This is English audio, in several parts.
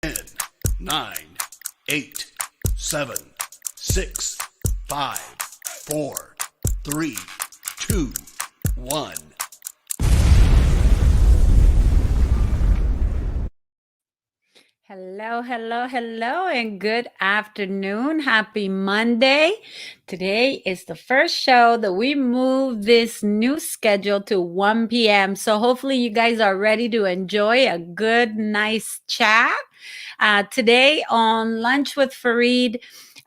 10, 9, 8, 7, 6, 5, 4, 3, 2, 1. Hello, hello, hello, and good afternoon. Happy Monday. Today is the first show that we moved this new schedule to 1 p.m. So hopefully you guys are ready to enjoy a good, nice chat. Today on Lunch with Faride,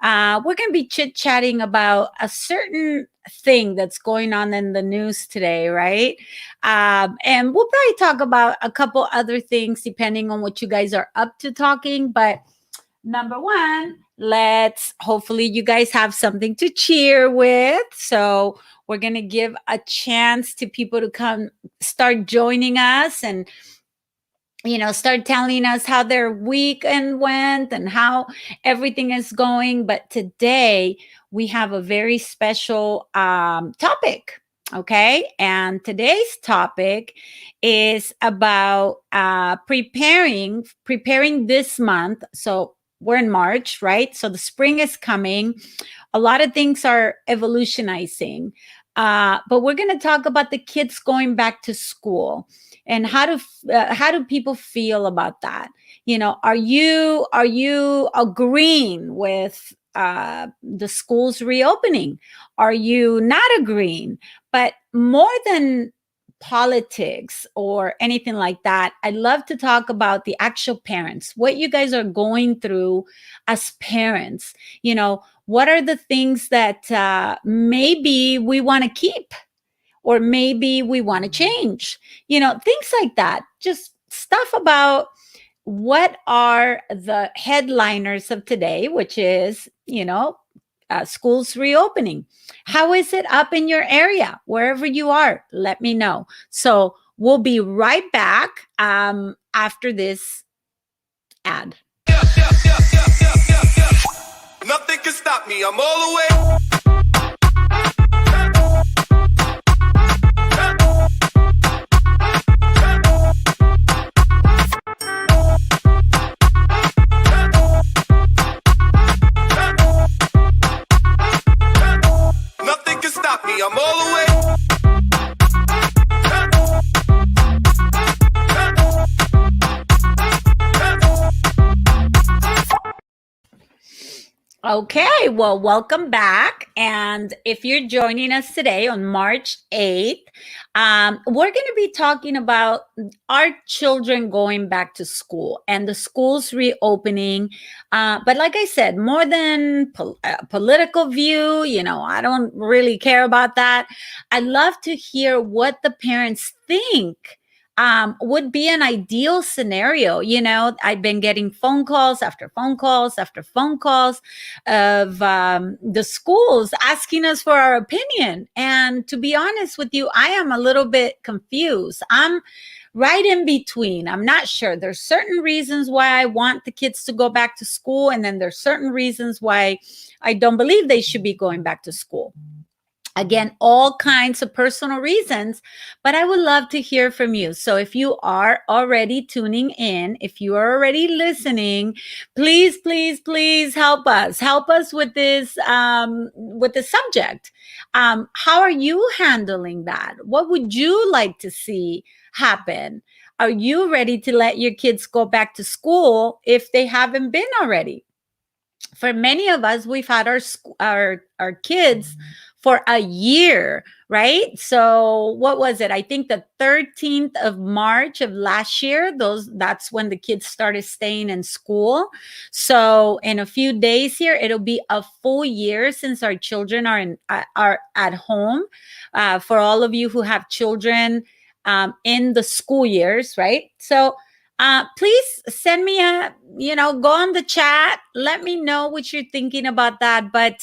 we're going to be chit chatting about a certain thing that's going on in the news today, right? And we'll probably talk about a couple other things depending on what you guys are up to talking. But number one, let's hopefully you guys have something to cheer with. So we're going to give a chance to people to come start joining us and start telling us how their weekend went and how everything is going. But today we have a very special topic. Okay. And today's topic is about preparing this month. So we're in March, right? So the spring is coming. A lot of things are evolutionizing. But we're going to talk about the kids going back to school and how do people feel about that. Are you agreeing with the schools reopening? Are you not agreeing? But more than politics or anything like that, I love to talk about the actual parents, what you guys are going through as parents. What are the things that maybe we want to keep or maybe we want to change, things like that. Just stuff about what are the headliners of today, which is, schools reopening. How is it up in your area? Wherever you are, let me know. So we'll be right back after this ad. Nothing can stop me. I'm all the way. Nothing can stop me. I'm all the way. Okay, well, welcome back. And if you're joining us today on March 8th, we're going to be talking about our children going back to school and the schools reopening. But like I said, more than political view, I don't really care about that. I'd love to hear what the parents think would be an ideal scenario. I've been getting phone calls after phone calls after phone calls of the schools asking us for our opinion. And to be honest with you, I am a little bit confused. I'm right in between. I'm not sure. There's certain reasons why I want the kids to go back to school, and then there's certain reasons why I don't believe they should be going back to school. Again, all kinds of personal reasons, but I would love to hear from you. So if you are already tuning in, if you are already listening, please, please, please help us. Help us with this subject. How are you handling that? What would you like to see happen? Are you ready to let your kids go back to school if they haven't been already? For many of us, we've had our kids for a year, right? So what was it? I think the 13th of March of last year, that's when the kids started staying in school. So in a few days here, it'll be a full year since our children are at home. For all of you who have children in the school years, right? So please send me go on the chat. Let me know what you're thinking about that. But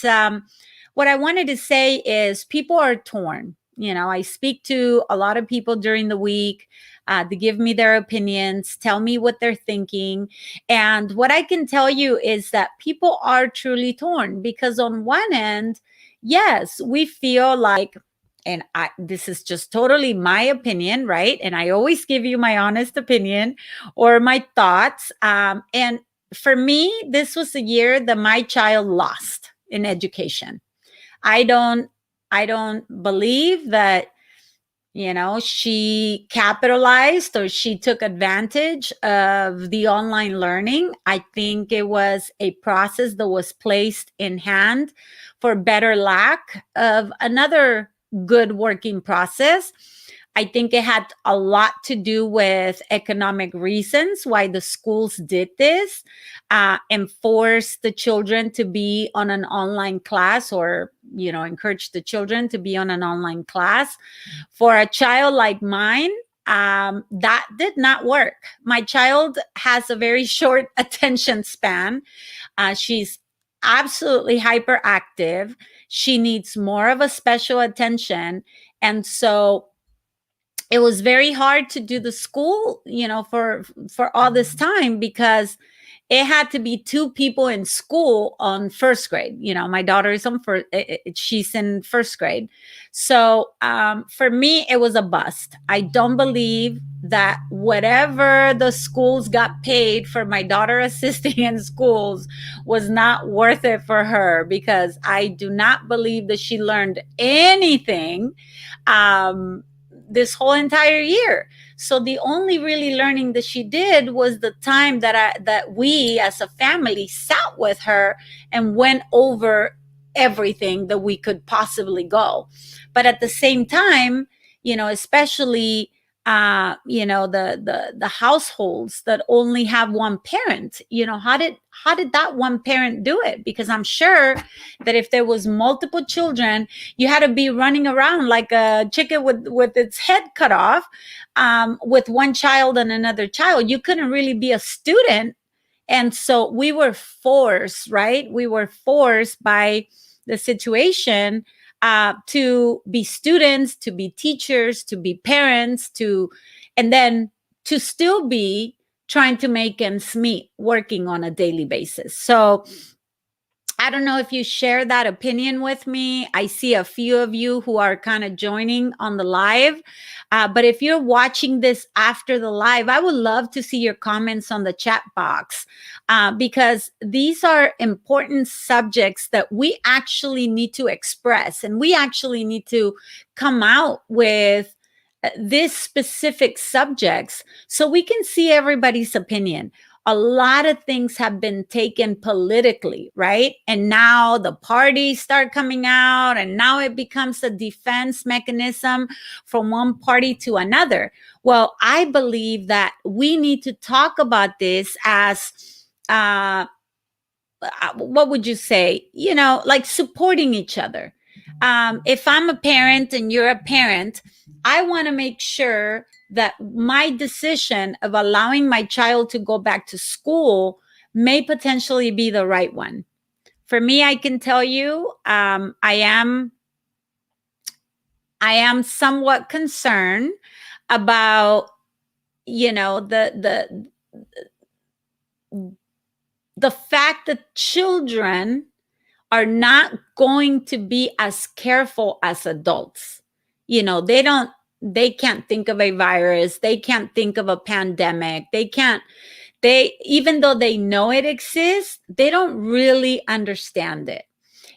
what I wanted to say is people are torn. I speak to a lot of people during the week. They give me their opinions, tell me what they're thinking. And what I can tell you is that people are truly torn because on one end, yes, we feel like and this is just totally my opinion, right? And I always give you my honest opinion or my thoughts. And for me, this was the year that my child lost in education. I don't I don't believe that, she capitalized or she took advantage of the online learning. I think it was a process that was placed in hand for better lack of another good working process. I think it had a lot to do with economic reasons why the schools did this, and forced the children to be on an online class, or encourage the children to be on an online class. For a child like mine, that did not work. My child has a very short attention span. She's absolutely hyperactive. She needs more of a special attention. And so it was very hard to do the school, for all this time, because it had to be two people in school on first grade. My daughter is on first, she's in first grade. So for me, it was a bust. I don't believe that whatever the schools got paid for my daughter assisting in schools was not worth it for her, because I do not believe that she learned anything this whole entire year. So the only really learning that she did was the time that we as a family sat with her and went over everything that we could possibly go. But at the same time, especially the households that only have one parent, how did that one parent do it? Because I'm sure that if there was multiple children, you had to be running around like a chicken with its head cut off, with one child and another child. You couldn't really be a student. And so we were forced, right? We were forced by the situation to be students, to be teachers, to be parents, and then to still be trying to make ends meet, working on a daily basis. So I don't know if you share that opinion with me. I see a few of you who are kind of joining on the live. But if you're watching this after the live, I would love to see your comments on the chat box, because these are important subjects that we actually need to express, and we actually need to come out with these specific subjects so we can see everybody's opinion. A lot of things have been taken politically, right? And now the parties start coming out, and now it becomes a defense mechanism from one party to another. Well, I believe that we need to talk about this as, what would you say? Like supporting each other. If I'm a parent and you're a parent, I want to make sure that my decision of allowing my child to go back to school may potentially be the right one. For me, I can tell you, I am somewhat concerned about, the fact that children are not going to be as careful as adults. They can't think of a virus. They can't think of a pandemic. Even though they know it exists, they don't really understand it.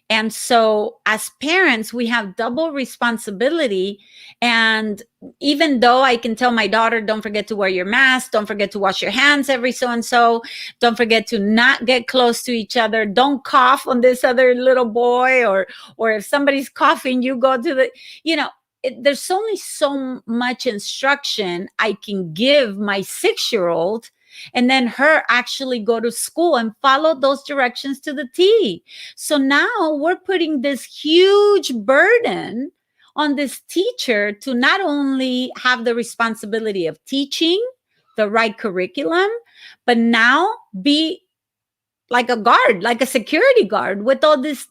And so as parents, we have double responsibility. And even though I can tell my daughter, don't forget to wear your mask, don't forget to wash your hands every so and so, don't forget to not get close to each other, don't cough on this other little boy, or if somebody's coughing, you go to there's only so much instruction I can give my 6-year-old, and then her actually go to school and follow those directions to the T. So now we're putting this huge burden on this teacher to not only have the responsibility of teaching the right curriculum, but now be like a guard, like a security guard with all these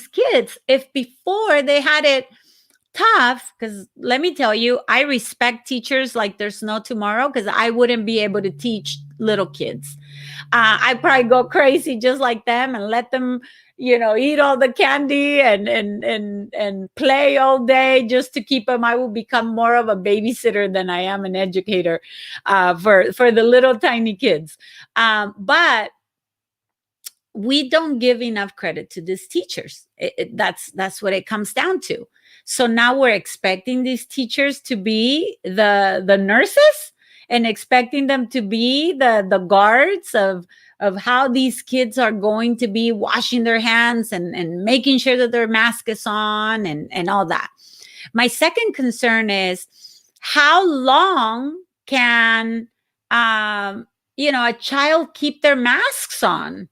kids. If before they had it tough, because let me tell you, I respect teachers like there's no tomorrow, because I wouldn't be able to teach little kids. I probably go crazy just like them and let them, eat all the candy and play all day just to keep them. I will become more of a babysitter than I am an educator for the little tiny kids. But we don't give enough credit to these teachers. That's what it comes down to. So now we're expecting these teachers to be the nurses and expecting them to be the guards of how these kids are going to be washing their hands and making sure that their mask is on and all that. My second concern is how long can a child keep their masks on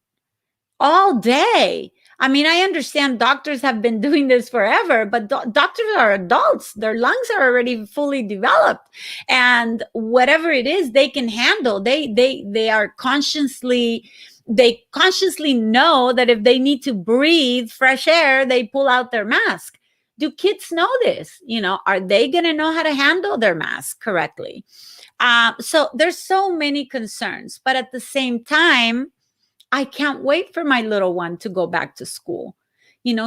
all day? I mean, I understand doctors have been doing this forever, but doctors are adults. Their lungs are already fully developed, and whatever it is, they can handle. They are consciously know that if they need to breathe fresh air, they pull out their mask. Do kids know this? Are they going to know how to handle their mask correctly? So there's so many concerns, but at the same time, I can't wait for my little one to go back to school.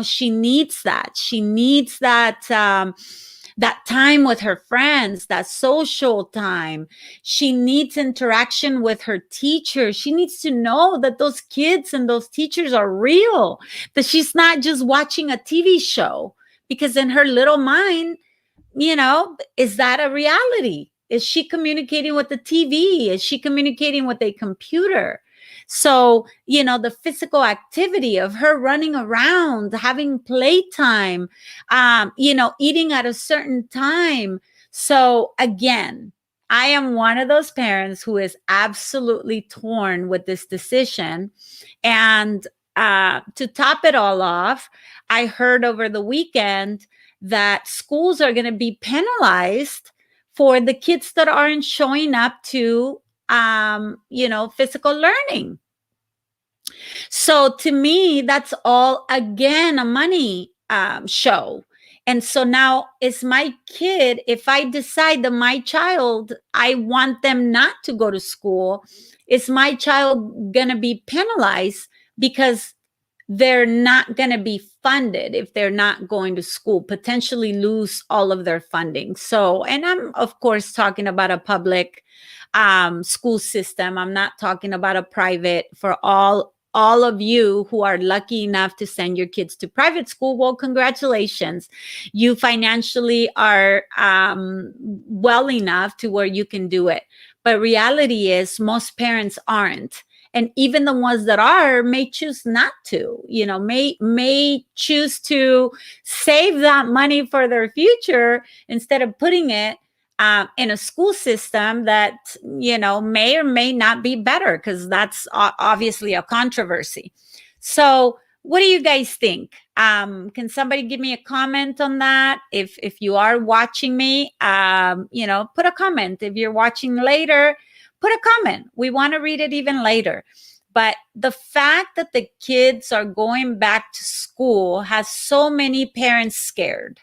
She needs that. She needs that that time with her friends, that social time. She needs interaction with her teacher. She needs to know that those kids and those teachers are real, that she's not just watching a TV show, because in her little mind, is that a reality? Is she communicating with the TV? Is she communicating with a computer? So, the physical activity of her running around, having playtime, eating at a certain time. So again, I am one of those parents who is absolutely torn with this decision. And to top it all off, I heard over the weekend that schools are going to be penalized for the kids that aren't showing up to physical learning. So to me, that's all again a money show. And so now is my kid, if I decide that my child, I want them not to go to school, is my child going to be penalized because they're not going to be funded if they're not going to school, potentially lose all of their funding? So, and I'm of course talking about a public school system. I'm not talking about a private. For all of you who are lucky enough to send your kids to private school, well, congratulations. You financially are well enough to where you can do it. But reality is most parents aren't. And even the ones that are may choose not to, may choose to save that money for their future instead of putting it in a school system that, may or may not be better, because that's obviously a controversy. So what do you guys think? Can somebody give me a comment on that? If you are watching me, put a comment. If you're watching later, put a comment. We want to read it even later. But the fact that the kids are going back to school has so many parents scared,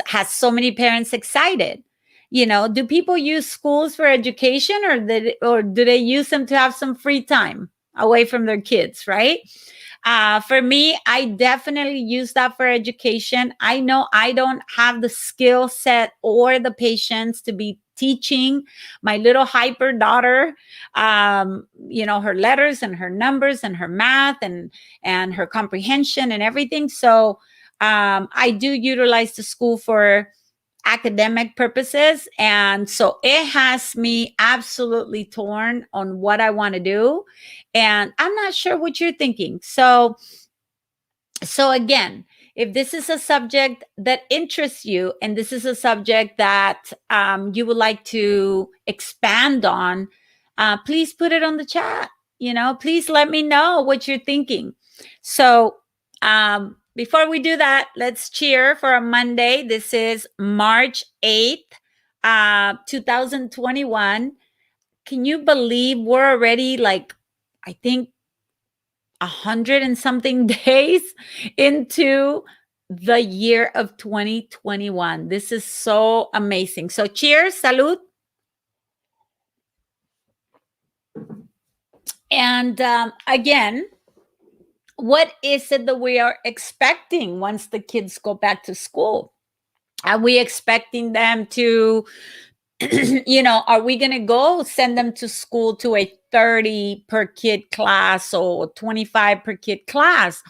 has so many parents excited. Do people use schools for education, or do they use them to have some free time away from their kids, right? For me, I definitely use that for education. I know I don't have the skill set or the patience to be teaching my little hyper daughter, her letters and her numbers and her math and her comprehension and everything. So I do utilize the school for academic purposes. And so it has me absolutely torn on what I want to do. And I'm not sure what you're thinking. So again, if this is a subject that interests you and this is a subject that you would like to expand on, please put it on the chat. Please let me know what you're thinking. So before we do that, let's cheer for a Monday. This is March 8th, 2021. Can you believe we're already I think 100 and something days into the year of 2021. This is so amazing. So cheers, salud. And again, what is it that we are expecting once the kids go back to school? Are we expecting them to, are we going to go send them to school to a 30 per kid class or 25 per kid class?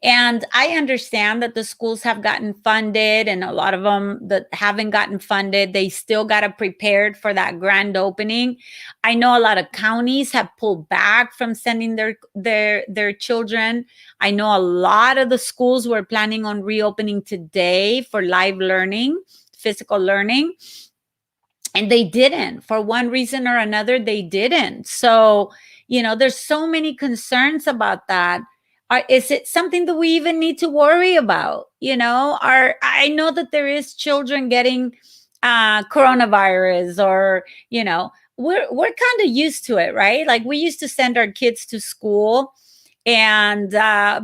And I understand that the schools have gotten funded, and a lot of them that haven't gotten funded, they still got to prepare for that grand opening. I know a lot of counties have pulled back from sending their children. I know a lot of the schools were planning on reopening today for live learning, physical learning, and they didn't. For one reason or another, they didn't. So, there's so many concerns about that. Is it something that we even need to worry about? I know that there is children getting coronavirus, or we're kind of used to it, right? Like, we used to send our kids to school and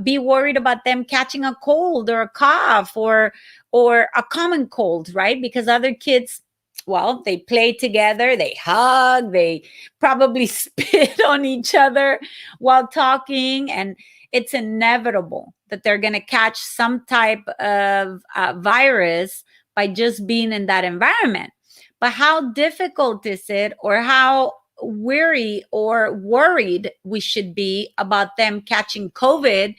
be worried about them catching a cold or a cough or a common cold, right? Because other kids, well, they play together, they hug, they probably spit on each other while talking, and it's inevitable that they're going to catch some type of virus by just being in that environment. But how difficult is it, or how weary or worried we should be about them catching COVID,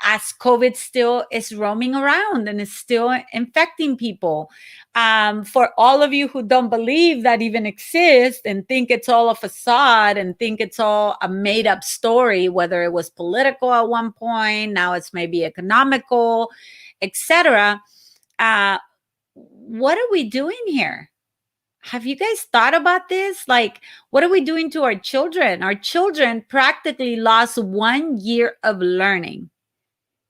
as COVID still is roaming around and is still infecting people? For all of you who don't believe that even exists and think it's all a facade and think it's all a made up story, whether it was political at one point, now it's maybe economical, etc. What are we doing here? Have you guys thought about this? Like, what are we doing to our children? Our children practically lost 1 year of learning.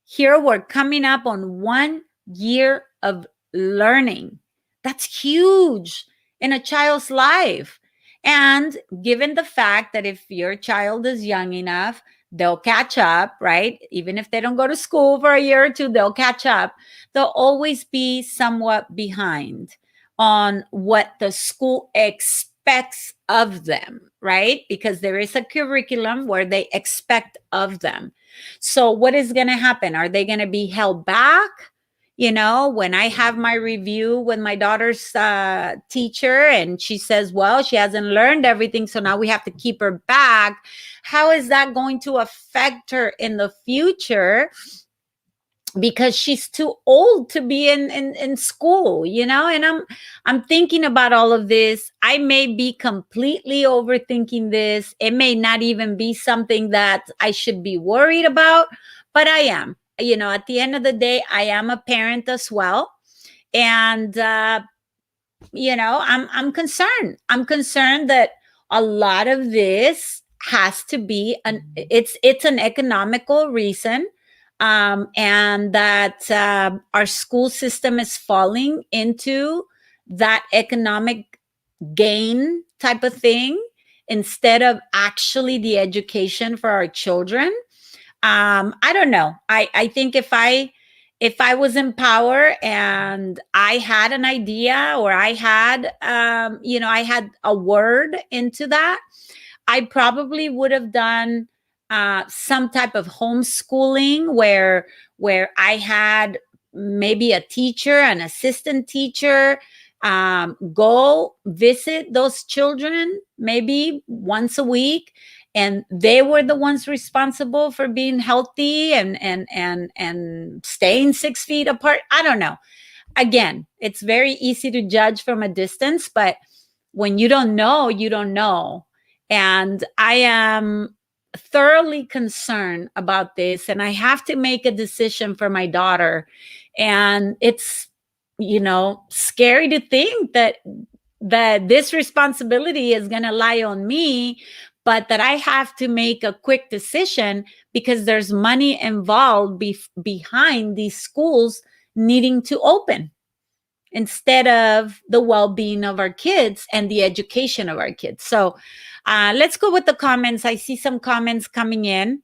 Here we're coming up on 1 year of learning. That's huge in a child's life. And given the fact that if your child is young enough, they'll catch up, right? Even if they don't go to school for a year or two, they'll catch up. They'll always be somewhat behind on what the school expects of them, right? Because there is a curriculum where they expect of them. So what is going to happen? Are they going to be held back? When I have my review with my daughter's teacher and she says, well, she hasn't learned everything, so now we have to keep her back. How is that going to affect her in the future? Because she's too old to be in school, and I'm thinking about all of this. I may be completely overthinking this. It may not even be something that I should be worried about, but I am. At the end of the day, I am a parent as well. And, I'm concerned. I'm concerned that a lot of this has to be it's an economical reason. And that our school system is falling into that economic gain type of thing instead of actually the education for our children. I don't know. I think if I was in power and I had an idea, or I had I had a word into that, I probably would have done some type of homeschooling where I had maybe a teacher, an assistant teacher, go visit those children maybe once a week, and they were the ones responsible for being healthy and staying 6 feet apart. I don't know. Again, it's very easy to judge from a distance, but when you don't know, you don't know. And I am thoroughly concerned about this, and I have to make a decision for my daughter. And it's, scary to think that this responsibility is going to lie on me, but that I have to make a quick decision because there's money involved behind these schools needing to open, instead of the well-being of our kids and the education of our kids. So let's go with the comments. I see some comments coming in.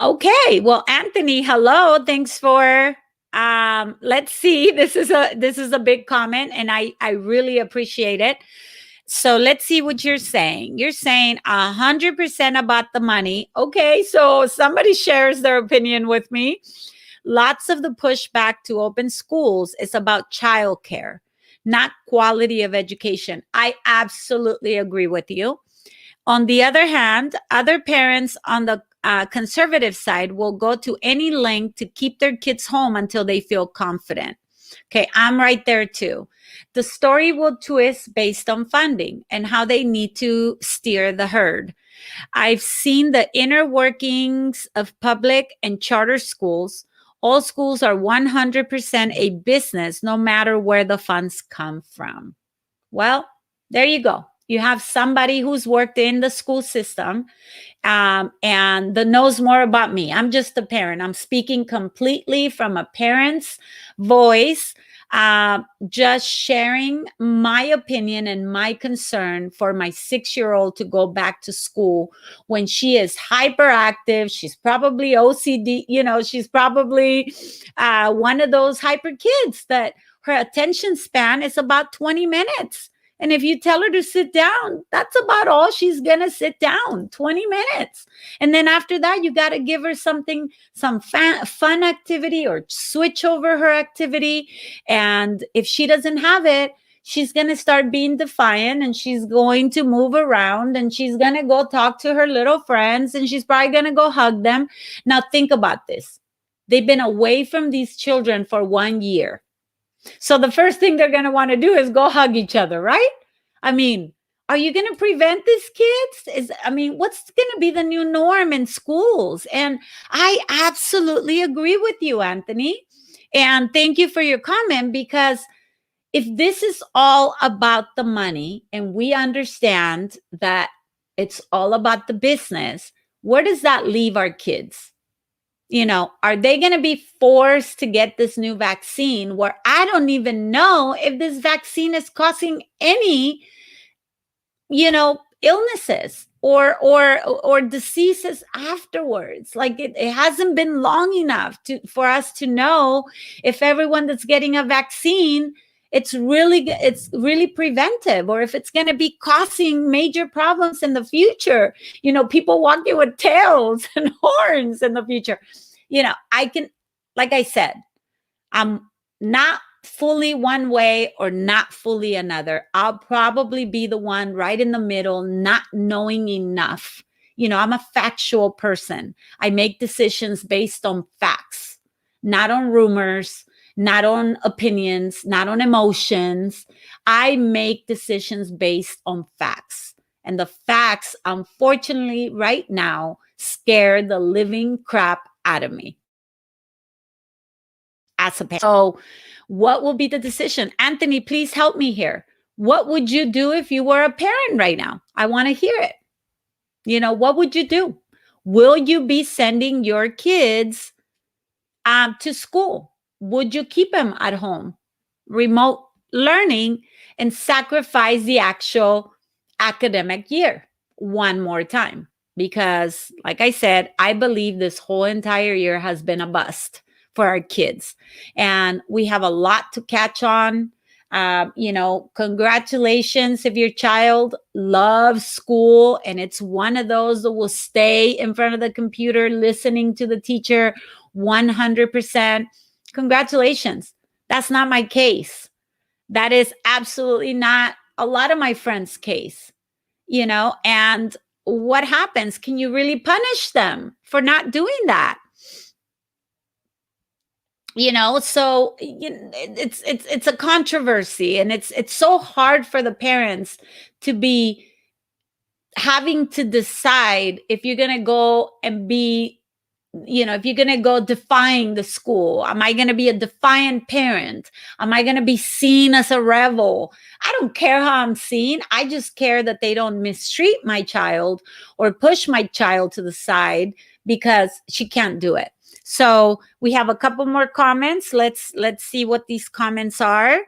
Okay, well, Anthony, hello. Thanks for let's see. This is a big comment, and I really appreciate it. So let's see what you're saying. You're saying 100% about the money. Okay, so somebody shares their opinion with me. Lots of the pushback to open schools is about childcare, not quality of education. I absolutely agree with you. On the other hand, other parents on the conservative side will go to any length to keep their kids home until they feel confident. Okay, I'm right there too. The story will twist based on funding and how they need to steer the herd. I've seen the inner workings of public and charter schools. All schools are 100% a business, no matter where the funds come from. Well, there you go. You have somebody who's worked in the school system and that knows more about me. I'm just a parent. I'm speaking completely from a parent's voice, just sharing my opinion and my concern for my 6-year-old to go back to school when she is hyperactive. She's probably OCD, she's probably one of those hyper kids that her attention span is about 20 minutes. And if you tell her to sit down, that's about all she's going to sit down, 20 minutes. And then after that, you got to give her something, some fun activity or switch over her activity. And if she doesn't have it, she's going to start being defiant and she's going to move around and she's going to go talk to her little friends and she's probably going to go hug them. Now, think about this. They've been away from these children for 1 year. So the first thing they're going to want to do is go hug each other, right? I mean, are you going to prevent these kids? What's going to be the new norm in schools? And I absolutely agree with you, Anthony. And thank you for your comment, because if this is all about the money and we understand that it's all about the business, where does that leave our kids? Are they going to be forced to get this new vaccine where I don't even know if this vaccine is causing any, illnesses or diseases afterwards? Like it hasn't been long enough for us to know if everyone that's getting a vaccine, it's really preventive, or if it's going to be causing major problems in the future. People walking with tails and horns in the future. Like I said, I'm not fully one way or not fully another. I'll probably be the one right in the middle, not knowing enough. I'm a factual person. I make decisions based on facts, not on rumors, not on opinions, not on emotions. I make decisions based on facts. And the facts, unfortunately, right now, scare the living crap out of me as a parent. So what will be the decision? Anthony, please help me here. What would you do if you were a parent right now? I want to hear it. What would you do? Will you be sending your kids to school? Would you keep them at home, remote learning, and sacrifice the actual academic year one more time? Because, like I said, I believe this whole entire year has been a bust for our kids. And we have a lot to catch on. Congratulations if your child loves school and it's one of those that will stay in front of the computer listening to the teacher 100%. Congratulations. That's not my case. That is absolutely not a lot of my friends' case, and what happens? Can you really punish them for not doing that? So it's a controversy, and it's so hard for the parents to be having to decide if you're going to go and be, if you're going to go defying the school. Am I going to be a defiant parent? Am I going to be seen as a rebel? I don't care how I'm seen. I just care that they don't mistreat my child or push my child to the side because she can't do it. So we have a couple more comments. Let's see what these comments are.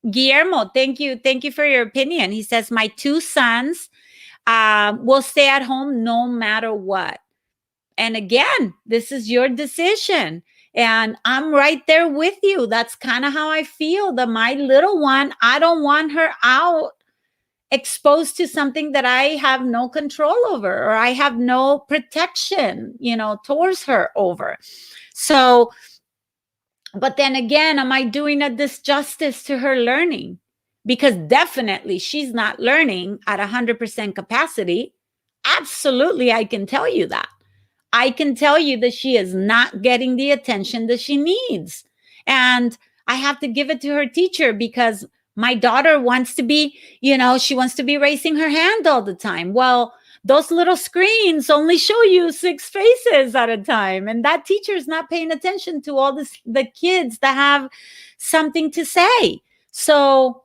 Guillermo, thank you for your opinion. He says, my 2 sons will stay at home no matter what. And again, this is your decision. And I'm right there with you. That's kind of how I feel, that my little one, I don't want her out exposed to something that I have no control over, or I have no protection, towards her over. So, but then again, am I doing a disjustice to her learning? Because definitely she's not learning at 100% capacity. Absolutely, I can tell you that. I can tell you that she is not getting the attention that she needs. And I have to give it to her teacher, because my daughter wants to be, she wants to be raising her hand all the time. Well, those little screens only show you 6 faces at a time. And that teacher is not paying attention to all the kids that have something to say. So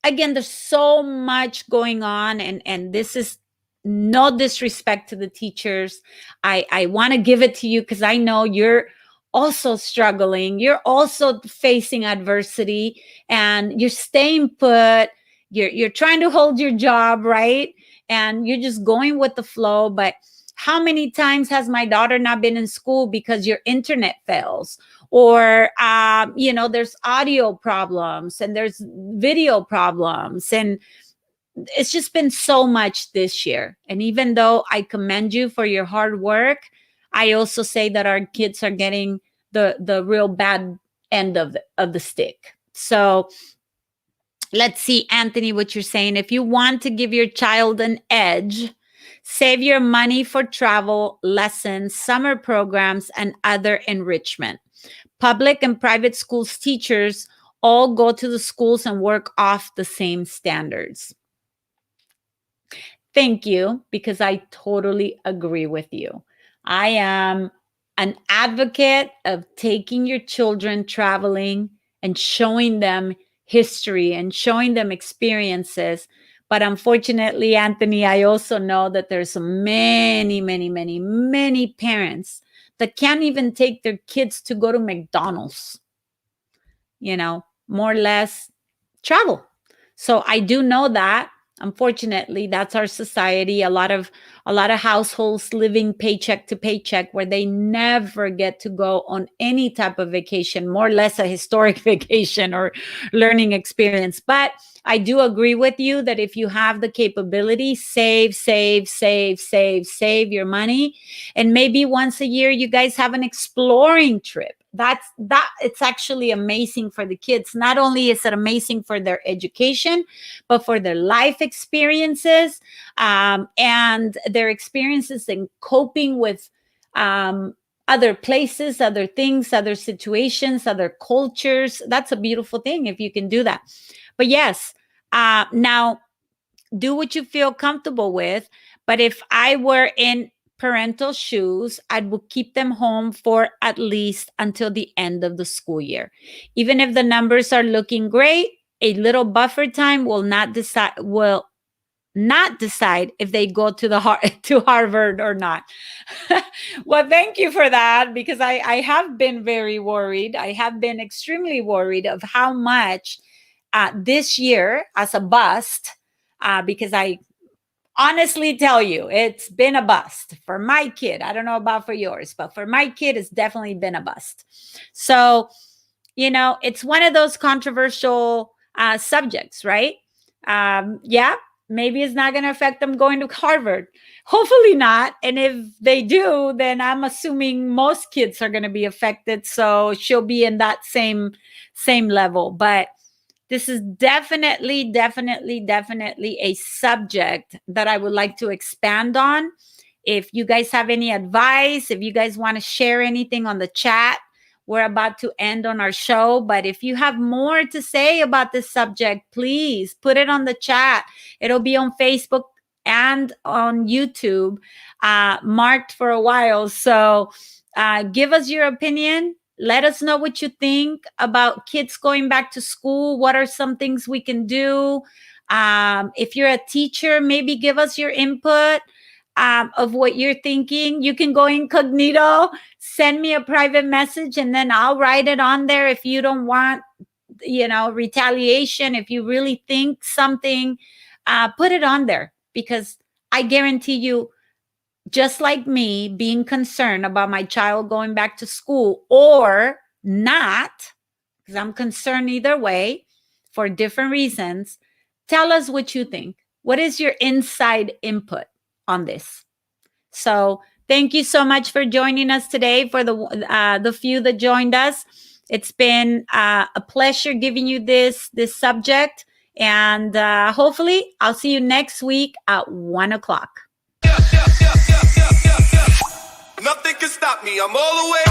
again, there's so much going on, and this is no disrespect to the teachers. I want to give it to you because I know you're also struggling. You're also facing adversity, and you're staying put. You're trying to hold your job, right? And you're just going with the flow. But how many times has my daughter not been in school because your internet fails? Or there's audio problems, and there's video problems, and it's just been so much this year. And even though I commend you for your hard work, I also say that our kids are getting the real bad end of the stick. So let's see, Anthony, what you're saying. If you want to give your child an edge, save your money for travel, lessons, summer programs, and other enrichment. Public and private schools teachers all go to the schools and work off the same standards. Thank you, because I totally agree with you. I am an advocate of taking your children traveling and showing them history and showing them experiences. But unfortunately, Anthony, I also know that there's many, many, many, many parents that can't even take their kids to go to McDonald's, more or less travel. So I do know that. Unfortunately, that's our society. A lot of households living paycheck to paycheck, where they never get to go on any type of vacation, more or less a historic vacation or learning experience. But I do agree with you that if you have the capability, save your money. And maybe once a year, you guys have an exploring trip. It's actually amazing for the kids. Not only is it amazing for their education, but for their life experiences, and their experiences in coping with other places, other things, other situations, other cultures. That's a beautiful thing if you can do that. But yes, now do what you feel comfortable with. But if I were in parental shoes, I would keep them home for at least until the end of the school year. Even if the numbers are looking great, a little buffer time will not decide if they go to Harvard or not. Well, thank you for that, because I have been very worried. I have been extremely worried of how much this year as a bust, because I honestly tell you, it's been a bust for my kid. I don't know about for yours, but for my kid, it's definitely been a bust. So, it's one of those controversial subjects, right? Yeah, maybe it's not going to affect them going to Harvard. Hopefully not. And if they do, then I'm assuming most kids are going to be affected. So she'll be in that same level. But this is definitely a subject that I would like to expand on. If you guys have any advice, if you guys want to share anything on the chat, we're about to end on our show. But if you have more to say about this subject, please put it on the chat. It'll be on Facebook and on YouTube, marked for a while. So give us your opinion. Let us know what you think about kids going back to school. What are some things we can do? If you're a teacher, maybe give us your input of what you're thinking. You can go incognito, send me a private message, and then I'll write it on there. If you don't want, retaliation, if you really think something, put it on there, because I guarantee you, just like me, being concerned about my child going back to school or not, because I'm concerned either way for different reasons, tell us what you think. What is your inside input on this? So thank you so much for joining us today. For the few that joined us, it's been a pleasure giving you this subject, and hopefully I'll see you next week at 1 o'clock. Nothing can stop me. I'm all the way.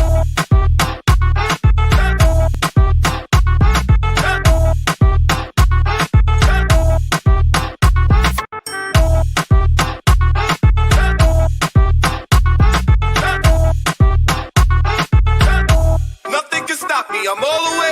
Nothing can stop me. I'm all the way.